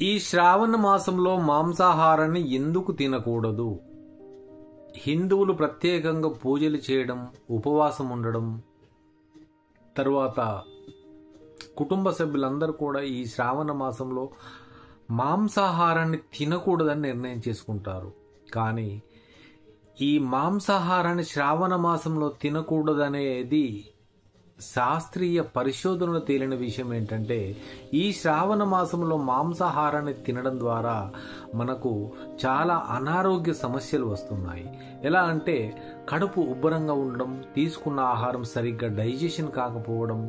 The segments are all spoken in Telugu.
ఈ శ్రావణ మాసంలో మాంసాహారాన్ని ఎందుకు తినకూడదు? హిందువులు ప్రత్యేకంగా పూజలు చేయడం, ఉపవాసం ఉండడం, తర్వాత కుటుంబ సభ్యులందరూ కూడా ఈ శ్రావణ మాసంలో మాంసాహారాన్ని తినకూడదని నిర్ణయం చేసుకుంటారు. కానీ ఈ మాంసాహారాన్ని శ్రావణ మాసంలో తినకూడదనేది శాస్త్రీయ పరిశోధనలు తేలిన విషయం ఏంటంటే, ఈ శ్రావణ మాసంలో మాంసాహారాన్ని తినడం ద్వారా మనకు చాలా అనారోగ్య సమస్యలు వస్తున్నాయి. ఎలా అంటే కడుపు ఉబ్బరంగా ఉండడం, తీసుకున్న ఆహారం సరిగ్గా డైజెషన్ కాకపోవడం,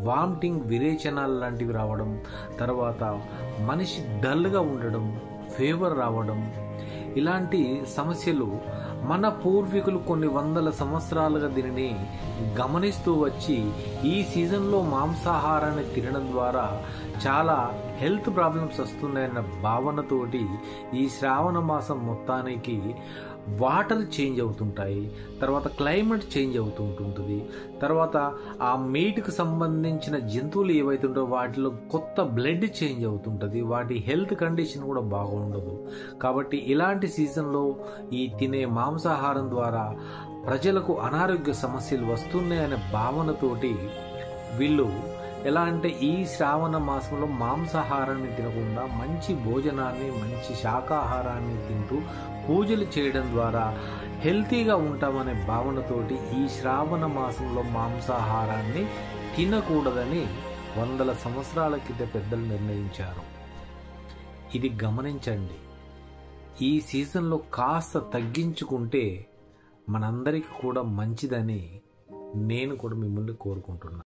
వామిటింగ్, విరేచనాలు లాంటివి రావడం, తర్వాత మనిషి డల్గా ఉండడం, ఫీవర్ రావడం, ఇలాంటి సమస్యలు మన పూర్వీకులు కొన్ని వందల సంవత్సరాలుగా దీనిని గమనిస్తూ వచ్చి ఈ సీజన్లో మాంసాహారాన్ని తినడం ద్వారా చాలా హెల్త్ ప్రాబ్లమ్స్ వస్తున్నాయన్న భావనతోటి ఈ శ్రావణ మాసం మొత్తానికి వాటర్ చేంజ్ అవుతుంటాయి, తర్వాత క్లైమేట్ చేంజ్ అవుతుంటుంది, తర్వాత ఆ మీట్కి సంబంధించిన జంతువులు ఏవైతుంటో వాటిలో కొత్త బ్లడ్ చేంజ్ అవుతుంటుంది, వాటి హెల్త్ కండిషన్ కూడా బాగుండదు. కాబట్టి ఇలాంటి సీజన్లో ఈ తినే మాంసాహారం ద్వారా ప్రజలకు అనారోగ్య సమస్యలు వస్తున్నాయనే భావనతోటి వీళ్ళు ఎలా అంటే ఈ శ్రావణ మాసంలో మాంసాహారాన్ని తినకుండా మంచి భోజనాన్ని, మంచి శాకాహారాన్ని తింటూ పూజలు చేయడం ద్వారా హెల్తీగా ఉంటామనే భావనతోటి ఈ శ్రావణ మాసంలో మాంసాహారాన్ని తినకూడదని వందల సంవత్సరాల క్రితం పెద్దలు నిర్ణయించారు. ఇది గమనించండి. ఈ సీజన్లో కాస్త తగ్గించుకుంటే మనందరికీ కూడా మంచిదని నేను కూడా మిమ్మల్ని కోరుకుంటున్నాను.